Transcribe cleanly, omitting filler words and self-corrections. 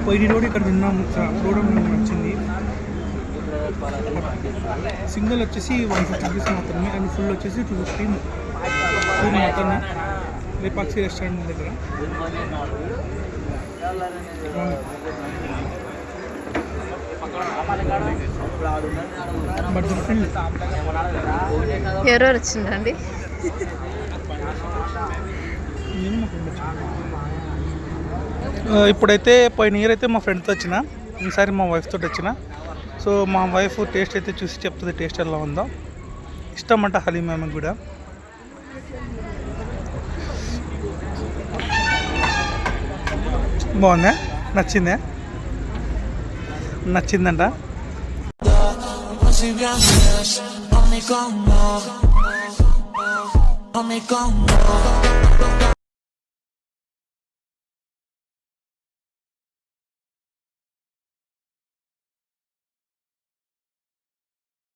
పోయిన కూడా ఇక్కడ తిన్నాము, కూడా నాకు నచ్చింది. సింగిల్ వచ్చేసి 150 రూపీస్ మాత్రమే, అండ్ ఫుల్ వచ్చేసి 250 మాత్రమే. లేపాక్షి రెస్టారెంట్ దగ్గర. బట్ ఎవరెవరు వచ్చిందండి? ఇప్పుడైతే పోయిన ఇయర్ అయితే మా ఫ్రెండ్తో వచ్చిన, ఈసారి మా వైఫ్ తోటి వచ్చిన. సో మా వైఫ్ టేస్ట్ అయితే చూసి చెప్తుంది టేస్ట్ ఎలా ఉందో. ఇష్టం అంట హలీం ఆమెకు కూడా. బాగుందా? నచ్చిందంట.